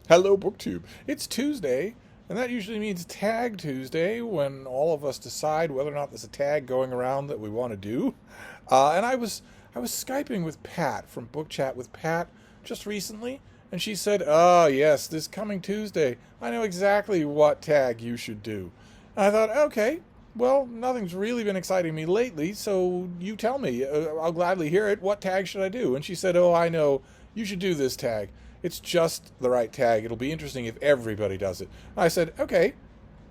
Hello, BookTube. It's Tuesday, and that usually means Tag Tuesday when all of us decide whether or not there's a tag going around that we want to do. And I was Skyping with Pat from Book Chat with Pat just recently, and she said, "Ah, yes, this coming Tuesday, I know exactly what tag you should do." And I thought, okay, well, nothing's really been exciting me lately, so you tell me. I'll gladly hear it. What tag should I do? And she said, "Oh, I know. You should do this tag. It's just the right tag. It'll be interesting if everybody does it." I said, "Okay,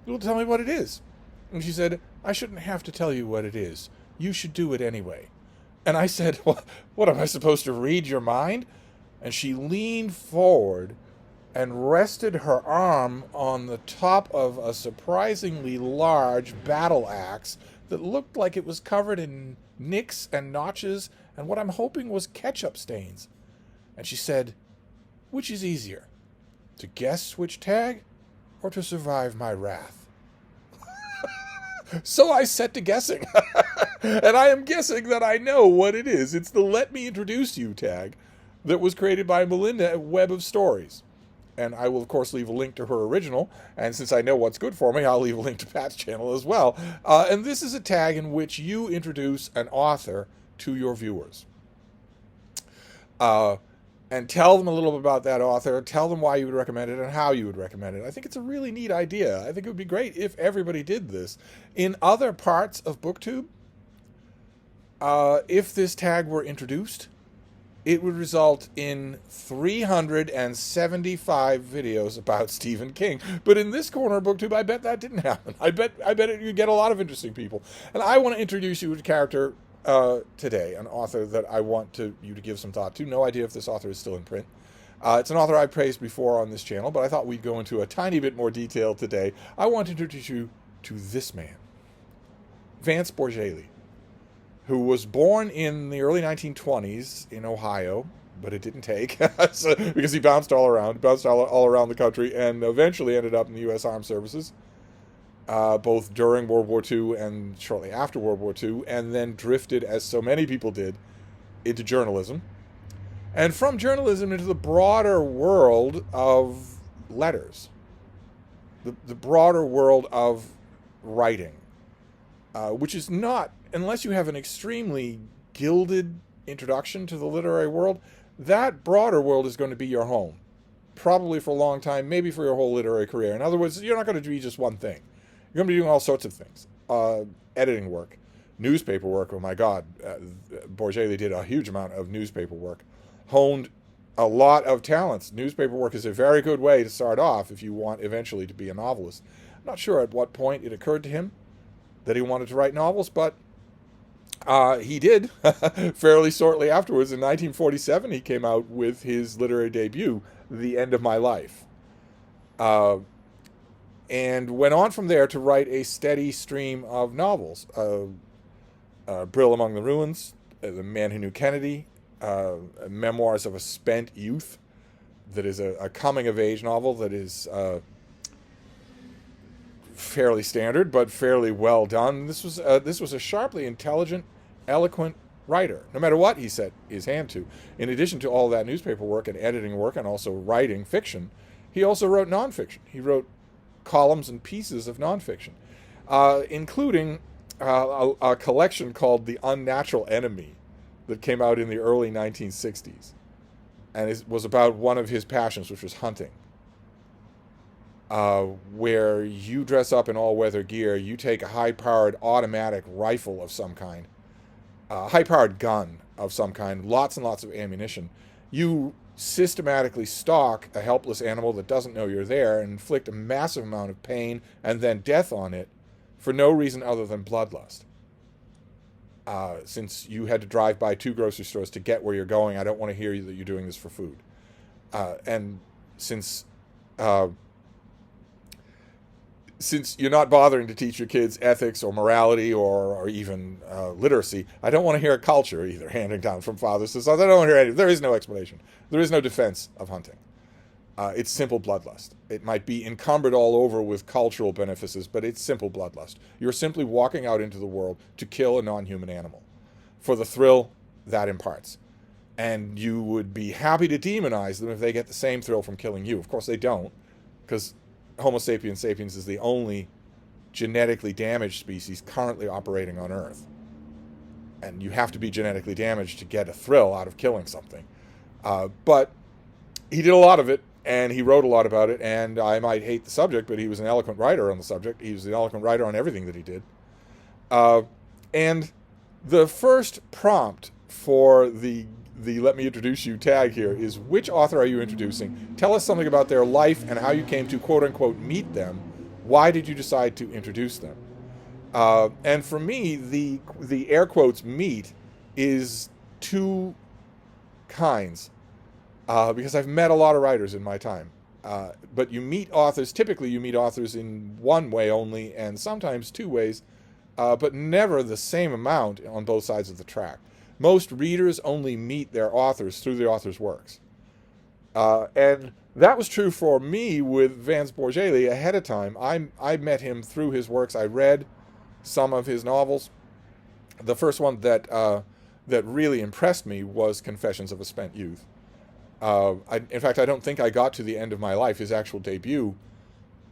well, tell me what it is." And she said, "I shouldn't have to tell you what it is. You should do it anyway." And I said, "What am I supposed to read your mind?" And she leaned forward and rested her arm on the top of a surprisingly large battle axe that looked like it was covered in nicks and notches and what I'm hoping was ketchup stains. And she said, "Which is easier, to guess which tag or to survive my wrath?" So I set to guessing. And I am guessing that I know what it is. It's the "Let Me Introduce You" tag that was created by Melinda at Web of Stories. And I will, of course, leave a link to her original. And since I know what's good for me, I'll leave a link to Pat's channel as well. And this is a tag in which you introduce an author to your viewers. And tell them a little bit about that author, tell them why you would recommend it and how you would recommend it. I think it's a really neat idea. I think it would be great if everybody did this. In other parts of BookTube, if this tag were introduced, it would result in 375 videos about Stephen King. But in this corner of BookTube, I bet that didn't happen. I bet you'd get a lot of interesting people. And I want to introduce you to a character today, an author that I want you to give some thought to. No idea if this author is still in print. It's an author I've praised before on this channel, but I thought we'd go into a tiny bit more detail today. I want to introduce you to this man, Vance Bourjaily, who was born in the early 1920s in Ohio, but it didn't take because he bounced all around the country, and eventually ended up in the U.S. Armed Services. Both during World War II and shortly after World War II, and then drifted, as so many people did, into journalism. And from journalism into the broader world of letters, the broader world of writing, which is not, unless you have an extremely gilded introduction to the literary world, that broader world is going to be your home. Probably for a long time, maybe for your whole literary career. In other words, you're not going to be just one thing. You're going to be doing all sorts of things. Editing work, newspaper work. Oh my God, Bourjaily did a huge amount of newspaper work. Honed a lot of talents. Newspaper work is a very good way to start off if you want eventually to be a novelist. I'm not sure at what point it occurred to him that he wanted to write novels, but he did fairly shortly afterwards. In 1947, he came out with his literary debut, The End of My Life. And went on from there to write a steady stream of novels. Brill Among the Ruins, The Man Who Knew Kennedy, Memoirs of a Spent Youth, that is a coming-of-age novel that is fairly standard, but fairly well done. This was a sharply intelligent, eloquent writer, no matter what he set his hand to. In addition to all that newspaper work and editing work and also writing fiction, he also wrote nonfiction. He wrote columns and pieces of nonfiction, including a collection called The Unnatural Enemy that came out in the early 1960s. And it was about one of his passions, which was hunting, where you dress up in all-weather gear, you take a high-powered automatic rifle of some kind, a high-powered gun of some kind, lots and lots of ammunition. You systematically stalk a helpless animal that doesn't know you're there and inflict a massive amount of pain and then death on it for no reason other than bloodlust. Since you had to drive by 2 grocery stores to get where you're going, I don't want to hear that you're doing this for food. And since you're not bothering to teach your kids ethics or morality or even literacy, I don't want to hear a culture either handing down from fathers to sons. I don't want to hear anything. There is no explanation. There is no defense of hunting. It's simple bloodlust. It might be encumbered all over with cultural benefices, but it's simple bloodlust. You're simply walking out into the world to kill a non-human animal for the thrill that imparts. And you would be happy to demonize them if they get the same thrill from killing you. Of course they don't, because Homo sapiens sapiens is the only genetically damaged species currently operating on Earth. And you have to be genetically damaged to get a thrill out of killing something. But he did a lot of it, and he wrote a lot about it, and I might hate the subject, but he was an eloquent writer on the subject. He was an eloquent writer on everything that he did. And the first prompt for the let me introduce you tag here is, which author are you introducing? Tell us something about their life and how you came to quote-unquote meet them. Why did you decide to introduce them? And for me, the air quotes meet is two kinds, because I've met a lot of writers in my time. But you meet authors, typically you meet authors in one way only, and sometimes two ways, but never the same amount on both sides of the track. Most readers only meet their authors through the author's works. And that was true for me with Vance Bourjaily ahead of time. I met him through his works. I read some of his novels. The first one that really impressed me was Confessions of a Spent Youth. In fact, I don't think I got to the end of my life, his actual debut,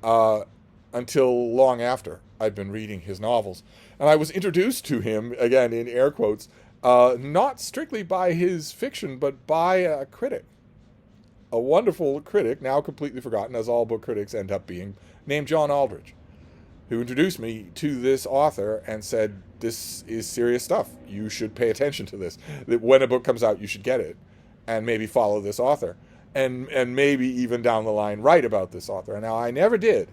until long after I'd been reading his novels. And I was introduced to him, again in air quotes, not strictly by his fiction, but by a critic. A wonderful critic, now completely forgotten, as all book critics end up being, named John Aldridge, who introduced me to this author and said, this is serious stuff. You should pay attention to this. That when a book comes out, you should get it, and maybe follow this author, and maybe even down the line write about this author. And now I never did.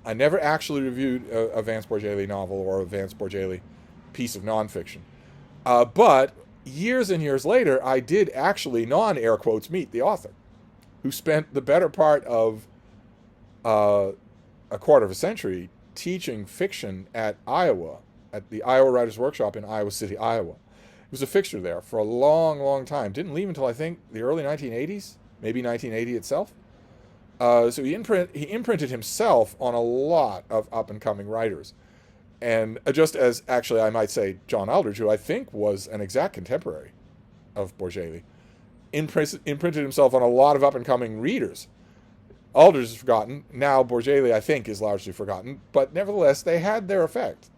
I never actually reviewed a Vance Bourjaily novel or a Vance Bourjaily piece of nonfiction. But years and years later, I did actually, non-air quotes, meet the author, who spent the better part of a quarter of a century teaching fiction at Iowa, at the Iowa Writers' Workshop in Iowa City, Iowa. He was a fixture there for a long, long time. Didn't leave until, I think, the early 1980s, maybe 1980 itself. So he imprinted himself on a lot of up-and-coming writers. And just as, actually, I might say, John Aldridge, who I think was an exact contemporary of Bourjaily, imprinted himself on a lot of up-and-coming readers. Aldridge is forgotten. Now Bourjaily, I think, is largely forgotten. But nevertheless, they had their effect.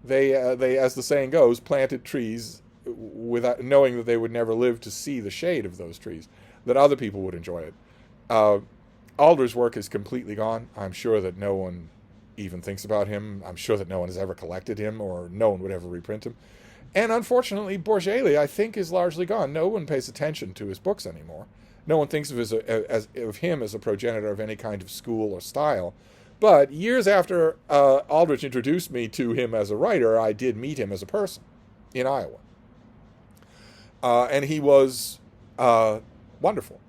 They, as the saying goes, planted trees without knowing that they would never live to see the shade of those trees, that other people would enjoy it. Aldridge's work is completely gone. I'm sure that no one even thinks about him. I'm sure that no one has ever collected him, or no one would ever reprint him. And unfortunately, Bourjaily, I think, is largely gone. No one pays attention to his books anymore. No one thinks of him as a progenitor of any kind of school or style. But years after Aldridge introduced me to him as a writer, I did meet him as a person in Iowa. And he was wonderful,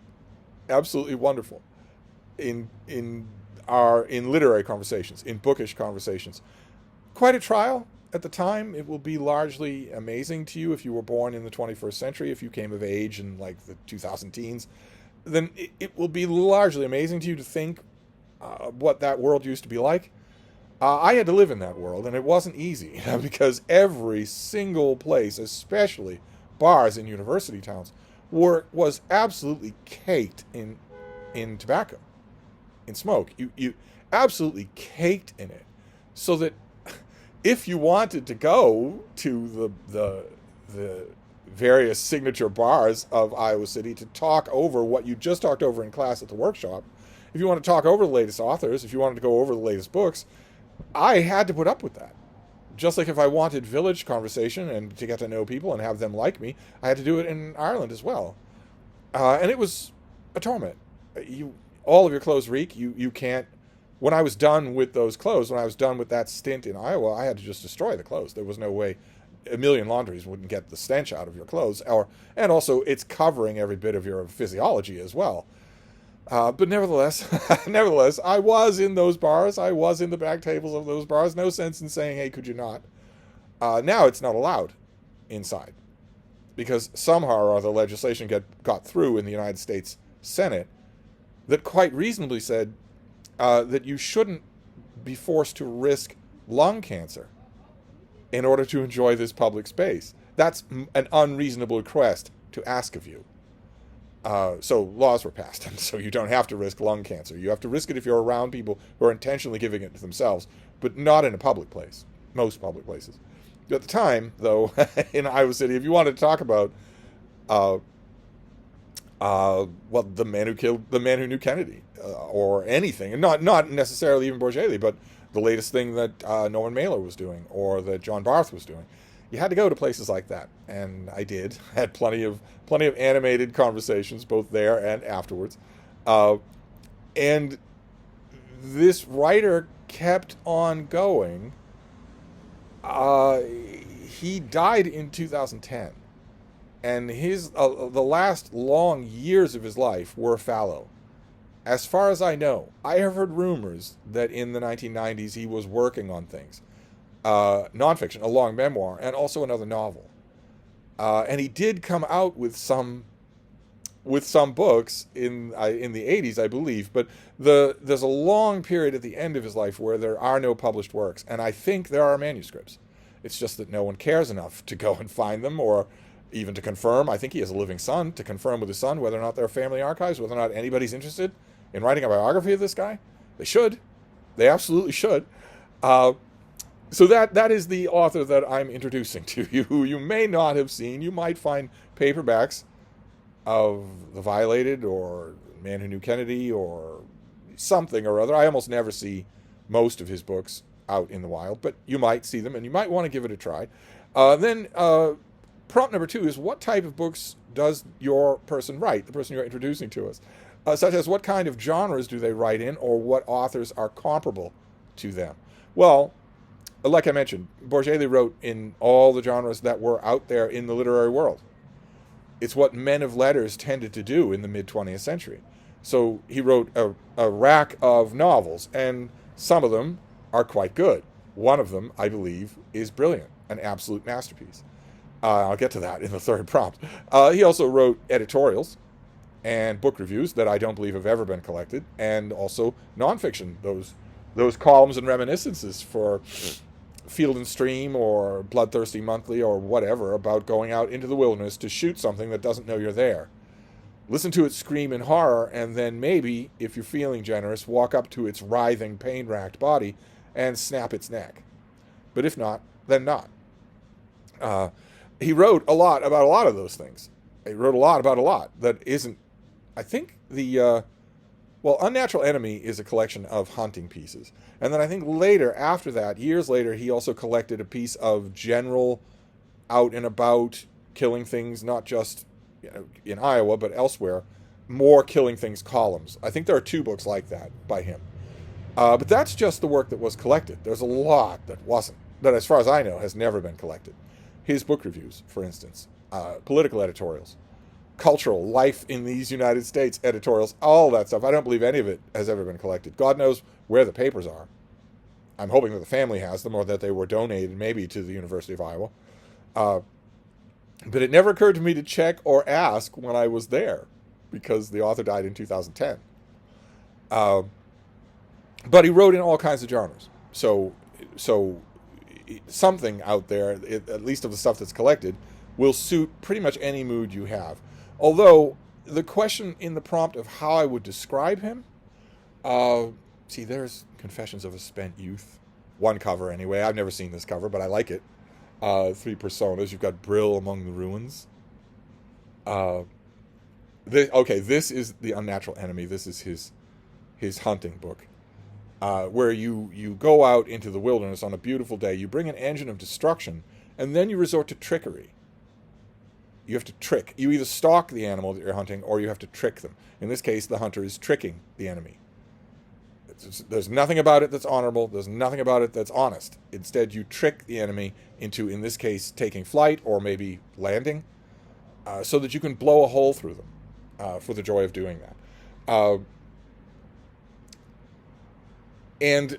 absolutely wonderful in literary conversations, in bookish conversations. Quite a trial at the time. It will be largely amazing to you if you were born in the 21st century, if you came of age in like the 2000 teens, then it will be largely amazing to you to think what that world used to be like. I had to live in that world, and it wasn't easy because every single place, especially bars in university towns, was absolutely caked in tobacco, in smoke. You absolutely caked in it, so that if you wanted to go to the various signature bars of Iowa City to talk over what you just talked over in class at the workshop, if you want to talk over the latest authors, if you wanted to go over the latest books, I had to put up with that. Just like if I wanted village conversation and to get to know people and have them like me, I had to do it in Ireland as well. And it was a torment. All of your clothes reek. You can't. When I was done with those clothes, when I was done with that stint in Iowa, I had to just destroy the clothes. There was no way. A million laundries wouldn't get the stench out of your clothes. And also, it's covering every bit of your physiology as well. But nevertheless, I was in those bars. I was in the back tables of those bars. No sense in saying, hey, could you not? Now it's not allowed inside, because somehow or other legislation got through in the United States Senate that quite reasonably said that you shouldn't be forced to risk lung cancer in order to enjoy this public space. That's an unreasonable request to ask of you. So laws were passed, and so you don't have to risk lung cancer. You have to risk it if you're around people who are intentionally giving it to themselves, but not in a public place, most public places. At the time, though, in Iowa City, if you wanted to talk about, well, the man who knew Kennedy, or anything, and not necessarily even Bourjaily, but the latest thing that Norman Mailer was doing, or that John Barth was doing, you had to go to places like that, and I did. I had plenty of animated conversations, both there and afterwards. And this writer kept on going. He died in 2010, and the last long years of his life were fallow. As far as I know, I have heard rumors that in the 1990s he was working on things. Nonfiction, a long memoir, and also another novel. And he did come out with some books in the 80s, I believe. But there's a long period at the end of his life where there are no published works, and I think there are manuscripts. It's just that no one cares enough to go and find them, or even to confirm. I think he has a living son, to confirm with his son whether or not they're family archives, whether or not anybody's interested in writing a biography of this guy. They should. They absolutely should. So that is the author that I'm introducing to you, who you may not have seen. You might find paperbacks of The Violated, or Man Who Knew Kennedy, or something or other. I almost never see most of his books out in the wild, but you might see them, and you might want to give it a try. Then prompt number 2 is, what type of books does your person write, the person you're introducing to us? Such as, what kind of genres do they write in, or what authors are comparable to them? Well, like I mentioned, Bourjaily wrote in all the genres that were out there in the literary world. It's what men of letters tended to do in the mid-20th century. So he wrote a rack of novels, and some of them are quite good. One of them, I believe, is brilliant, an absolute masterpiece. I'll get to that in the third prompt. He also wrote editorials and book reviews that I don't believe have ever been collected, and also nonfiction, those columns and reminiscences for Field and Stream or Bloodthirsty Monthly or whatever, about going out into the wilderness to shoot something that doesn't know you're there. Listen to it scream in horror, and then maybe, if you're feeling generous, walk up to its writhing, pain-racked body and snap its neck. But if not, then not. He wrote a lot about a lot of those things. He wrote a lot about a lot that isn't... I think Unnatural Enemy is a collection of hunting pieces. And then I think later, after that, years later, he also collected a piece of general out and about killing things, not just in Iowa, but elsewhere, more killing things columns. I think there are 2 books like that by him. But that's just the work that was collected. There's a lot that wasn't, that as far as I know, has never been collected. His book reviews, for instance, political editorials, cultural life in these United States editorials, all that stuff. I don't believe any of it has ever been collected. God knows where the papers are. I'm hoping that the family has them, or that they were donated maybe to the University of Iowa. But it never occurred to me to check or ask when I was there, because the author died in 2010. But he wrote in all kinds of genres. So something out there, at least of the stuff that's collected, will suit pretty much any mood you have. Although, the question in the prompt of how I would describe him, see, there's Confessions of a Spent Youth. One cover, anyway. I've never seen this cover, but I like it. 3 personas. You've got Brill Among the Ruins. This is The Unnatural Enemy. This is his hunting book. Where you go out into the wilderness on a beautiful day, you bring an engine of destruction, and then you resort to trickery. You have to trick. You either stalk the animal that you're hunting, or you have to trick them. In this case, the hunter is tricking the enemy. There's nothing about it that's honorable. There's nothing about it that's honest. Instead, you trick the enemy into, in this case, taking flight or maybe landing, so that you can blow a hole through them for the joy of doing that. And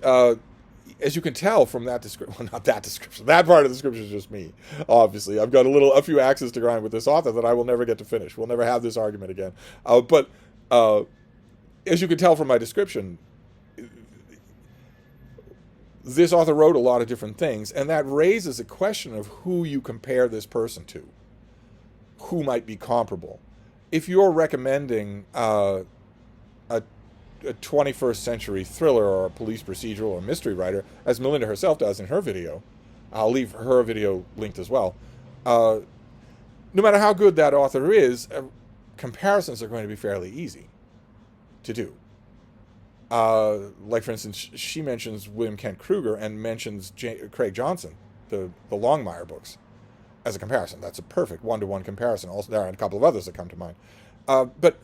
as you can tell from that description, well, not that description, that part of the description is just me, obviously. I've got a few axes to grind with this author that I will never get to finish. We'll never have this argument again. But as you can tell from my description, this author wrote a lot of different things, and that raises a question of who you compare this person to. who might be comparable. If you're recommending a 21st century thriller or a police procedural or mystery writer, as Melinda herself does in her video, I'll leave her video linked as well, no matter how good that author is, comparisons are going to be fairly easy to do. Like, for instance, she mentions William Kent Kruger and mentions Craig Johnson, the Longmire books, as a comparison. That's a perfect one-to-one comparison. Also, there are a couple of others that come to mind. But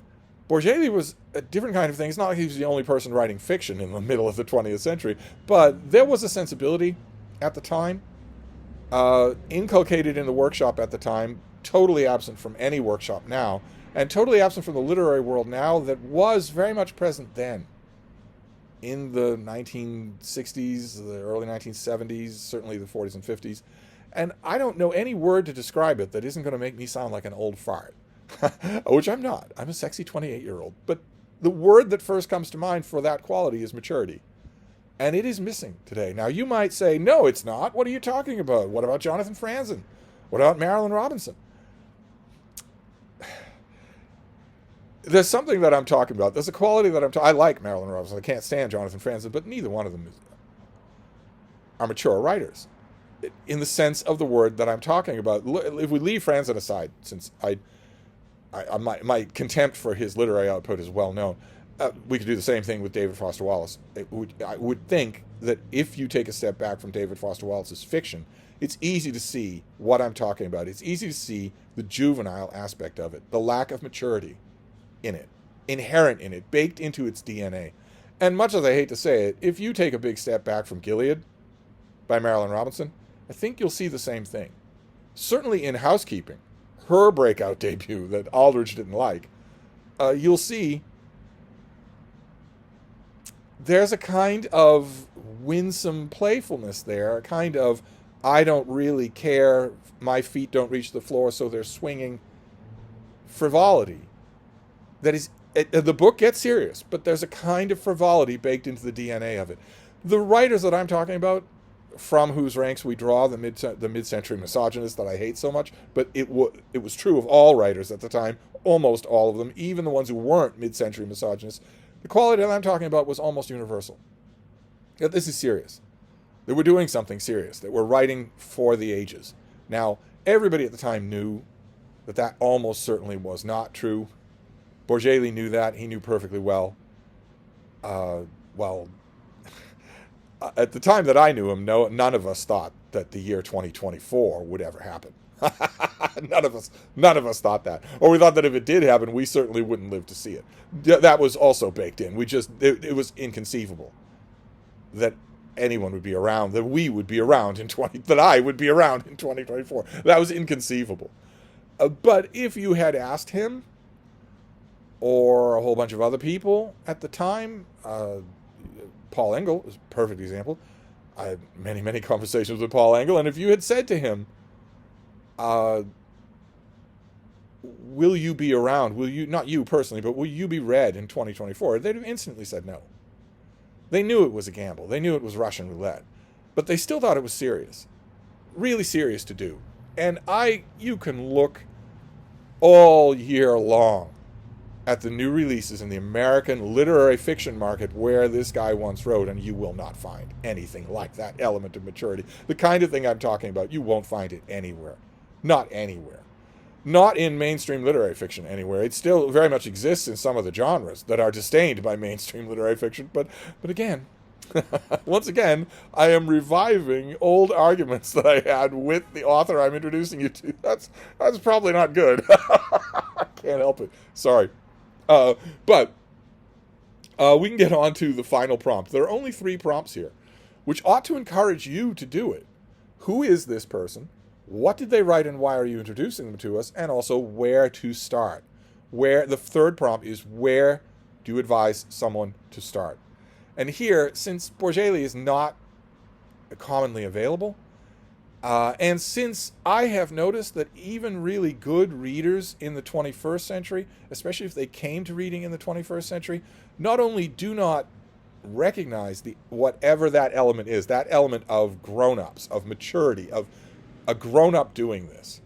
Bourjaily was a different kind of thing. It's not like he was the only person writing fiction in the middle of the 20th century, but there was a sensibility at the time, inculcated in the workshop at the time, totally absent from any workshop now, and totally absent from the literary world now, that was very much present then. In the 1960s, the early 1970s, certainly the 40s and 50s. And I don't know any word to describe it that isn't going to make me sound like an old fart. Which I'm not. I'm a sexy 28-year-old. But the word that first comes to mind for that quality is maturity. And it is missing today. Now, you might say, no, it's not. What are you talking about? What about Jonathan Franzen? What about Marilynne Robinson? There's something that I'm talking about. There's a quality that I like Marilynne Robinson. I can't stand Jonathan Franzen, but neither one of them are mature writers, in the sense of the word that I'm talking about. If we leave Franzen aside, since my contempt for his literary output is well known, we could do the same thing with David Foster Wallace. I would think that if you take a step back from David Foster Wallace's fiction, it's easy to see what I'm talking about. It's easy to see the juvenile aspect of it, the lack of maturity in it, inherent in it, baked into its DNA. And much as I hate to say it, if you take a big step back from Gilead by Marilynne Robinson, I think you'll see the same thing. Certainly in Housekeeping, her breakout debut that Aldrich didn't like, you'll see there's a kind of winsome playfulness there, a kind of, I don't really care, my feet don't reach the floor, so they're swinging frivolity. That is, the book gets serious, but there's a kind of frivolity baked into the DNA of it. The writers that I'm talking about, from whose ranks we draw the mid-century misogynists that I hate so much, but it was true of all writers at the time, almost all of them, even the ones who weren't mid-century misogynists. The quality that I'm talking about was almost universal. That this is serious. That we're doing something serious. That we're writing for the ages. Now, everybody at the time knew that almost certainly was not true. Bourjaily knew that. He knew perfectly well. At the time that I knew him, none of us thought that the year 2024 would ever happen. None of us thought that. Or we thought that if it did happen, we certainly wouldn't live to see it. That was also baked in. It was inconceivable that anyone would be around, that we would be around that I would be around in 2024. That was inconceivable. But if you had asked him, or a whole bunch of other people at the time, Paul Engel is a perfect example. I had many, many conversations with Paul Engel, and if you had said to him, will you be around, will you, not you personally, but will you be read in 2024, they'd have instantly said no. They knew it was a gamble. They knew it was Russian roulette. But they still thought it was serious. Really serious to do. And you can look all year long at the new releases in the American literary fiction market where this guy once wrote, and you will not find anything like that element of maturity. The kind of thing I'm talking about, you won't find it anywhere. Not anywhere. Not in mainstream literary fiction anywhere. It still very much exists in some of the genres that are disdained by mainstream literary fiction, but again, once again, I am reviving old arguments that I had with the author I'm introducing you to. That's probably not good. I can't help it. Sorry. But we can get on to the final prompt. There are only 3 prompts here, which ought to encourage you to do it. Who is this person? What did they write and why are you introducing them to us? And also where to start. The third prompt is, where do you advise someone to start? And here, since Bourjaily is not commonly available, and since I have noticed that even really good readers in the 21st century, especially if they came to reading in the 21st century, not only do not recognize whatever that element is, that element of grown-ups, of maturity, of a grown-up doing this.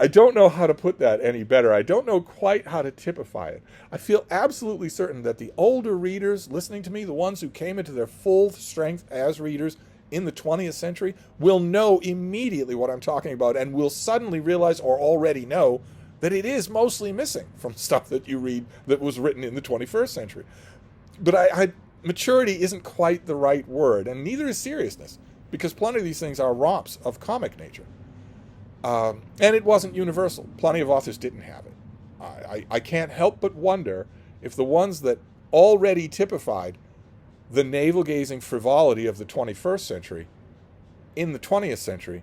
I don't know how to put that any better. I don't know quite how to typify it. I feel absolutely certain that the older readers listening to me, the ones who came into their full strength as readers in the 20th century, will know immediately what I'm talking about and will suddenly realize, or already know, that it is mostly missing from stuff that you read that was written in the 21st century. But maturity isn't quite the right word, and neither is seriousness, because plenty of these things are romps of comic nature. And it wasn't universal. Plenty of authors didn't have it. I can't help but wonder if the ones that already typified the navel-gazing frivolity of the 21st century in the 20th century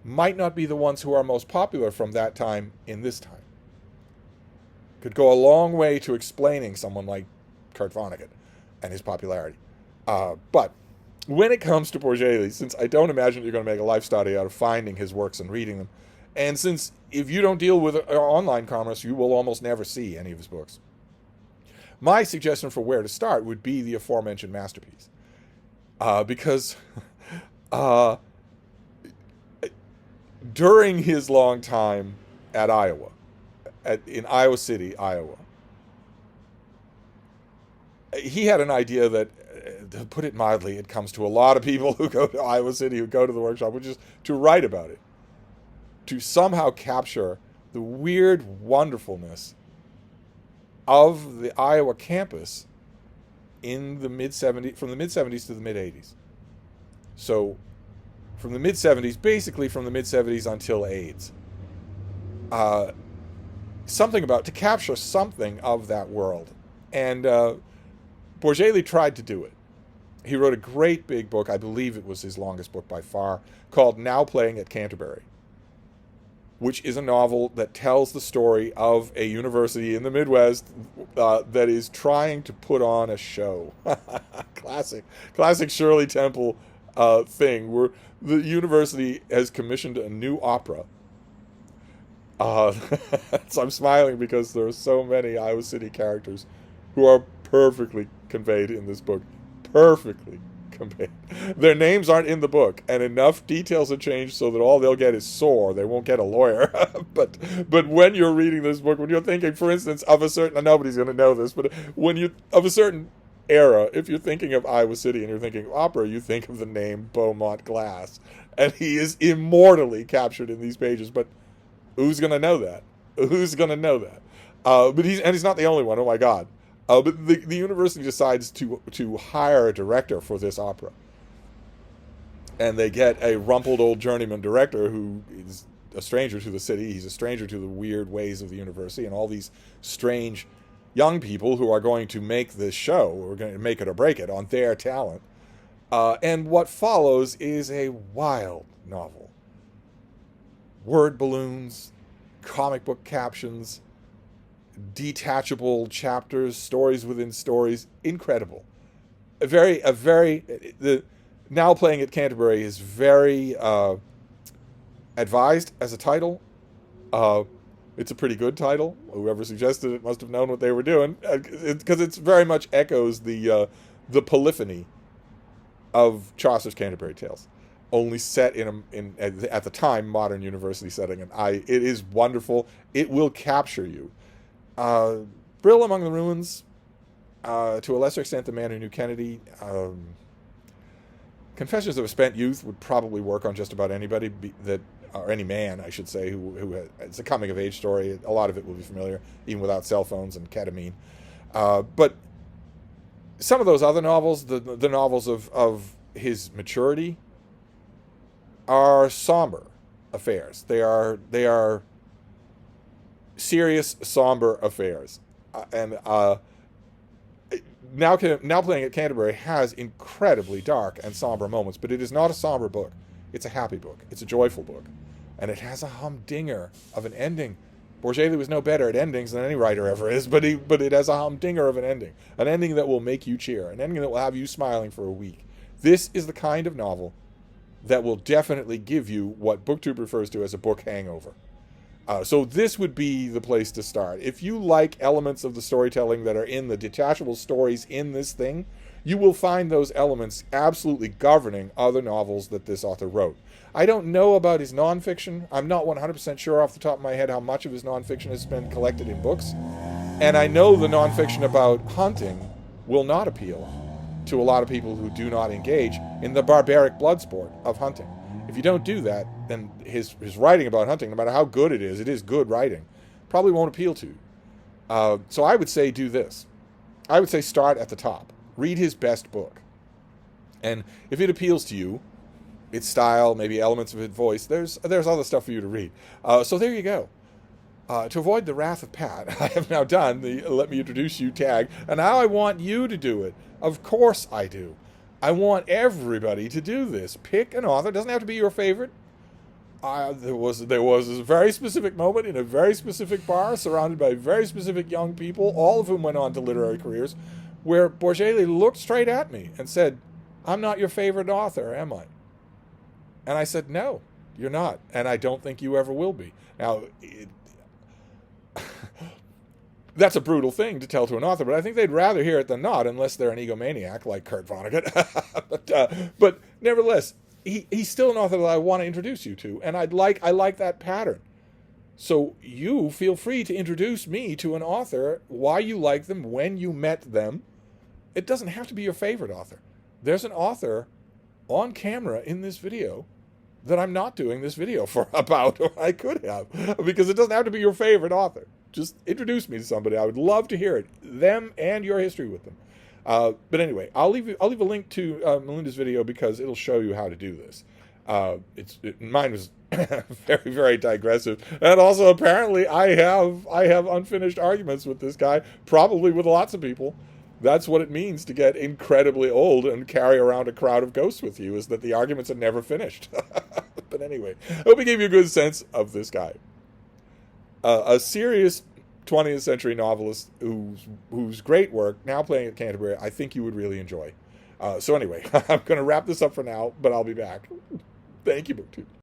might not be the ones who are most popular from that time in this time. Could go a long way to explaining someone like Kurt Vonnegut and his popularity. But when it comes to Bourjaily, since I don't imagine you're going to make a life study out of finding his works and reading them, and since if you don't deal with online commerce, you will almost never see any of his books, my suggestion for where to start would be the aforementioned masterpiece. Because during his long time at Iowa, in Iowa City, Iowa, he had an idea that, to put it mildly, it comes to a lot of people who go to Iowa City, who go to the workshop, which is to write about it, to somehow capture the weird wonderfulness of the Iowa campus in the mid-70s, from the mid-70s to the mid-80s. So from the mid-70s, basically from the mid-70s until AIDS. To capture something of that world. And Bourjaily tried to do it. He wrote a great big book, I believe it was his longest book by far, called Now Playing at Canterbury, which is a novel that tells the story of a university in the Midwest that is trying to put on a show. Classic Shirley Temple thing, where the university has commissioned a new opera. So I'm smiling because there are so many Iowa City characters who are perfectly conveyed in this book. Perfectly conveyed. Their names aren't in the book, and enough details have changed so that all they'll get is sore. They won't get a lawyer. But when you're reading this book, when you're thinking, for instance, of a certain, nobody's going to know this, but of a certain era, if you're thinking of Iowa City and you're thinking opera, you think of the name Beaumont Glass, and he is immortally captured in these pages. But who's going to know that? Who's going to know that? But he's not the only one. Oh my God. But the university decides to hire a director for this opera. And they get a rumpled old journeyman director who is a stranger to the city. He's a stranger to the weird ways of the university and all these strange young people who are going to make this show, or going to make it or break it on their talent. And what follows is a wild novel. Word balloons, comic book captions, detachable chapters, stories within stories, incredible. The Now Playing at Canterbury is very advised as a title. It's a pretty good title. Whoever suggested it must have known what they were doing, because it very much echoes the polyphony of Chaucer's Canterbury Tales, only set in at the time modern university setting. And it is wonderful. It will capture you. Brill Among the Ruins, to a lesser extent, The Man Who Knew Kennedy. Confessions of a Spent Youth would probably work on just about anybody or any man, I should say, who it's a coming of age story. A lot of it will be familiar, even without cell phones and ketamine. But some of those other novels, the novels of his maturity, are somber affairs. They are serious, somber affairs. Now Playing at Canterbury has incredibly dark and somber moments, but it is not a somber book. It's a happy book. It's a joyful book. And it has a humdinger of an ending. Bourjaily was no better at endings than any writer ever is, but it has a humdinger of an ending that will make you cheer, an ending that will have you smiling for a week. This is the kind of novel that will definitely give you what BookTube refers to as a book hangover. So this would be the place to start. If you like elements of the storytelling that are in the detachable stories in this thing, you will find those elements absolutely governing other novels that this author wrote. I don't know about his nonfiction. I'm not 100% sure off the top of my head how much of his nonfiction has been collected in books. And I know the nonfiction about hunting will not appeal to a lot of people who do not engage in the barbaric blood sport of hunting. If you don't do that, then his writing about hunting, no matter how good it is good writing, probably won't appeal to you. So I would say do this. I would say start at the top. Read his best book. And if it appeals to you, its style, maybe elements of his voice, there's other stuff for you to read. So there you go. To avoid the wrath of Pat, I have now done the Let Me Introduce You tag, and now I want you to do it. Of course I do. I want everybody to do this. Pick an author. It doesn't have to be your favorite. There was a very specific moment in a very specific bar surrounded by very specific young people, all of whom went on to literary careers, where Bourjaily looked straight at me and said, "I'm not your favorite author, am I?" And I said, "No, you're not, and I don't think you ever will be." Now, that's a brutal thing to tell to an author, but I think they'd rather hear it than not, unless they're an egomaniac like Kurt Vonnegut. But nevertheless, he's still an author that I want to introduce you to, and I like that pattern. So you feel free to introduce me to an author, why you like them, when you met them. It doesn't have to be your favorite author. There's an author on camera in this video that I'm not doing this video for about, or I could have, because it doesn't have to be your favorite author. Just introduce me to somebody. I would love to hear it, them and your history with them. But anyway, I'll leave a link to Melinda's video because it'll show you how to do this. Mine was very, very digressive, and also apparently I have unfinished arguments with this guy, probably with lots of people. That's what it means to get incredibly old and carry around a crowd of ghosts with you, is that the arguments are never finished. But anyway, I hope it gave you a good sense of this guy. A serious 20th century novelist whose great work, now playing at Canterbury, I think you would really enjoy. So anyway, I'm going to wrap this up for now, but I'll be back. Thank you, BookTube.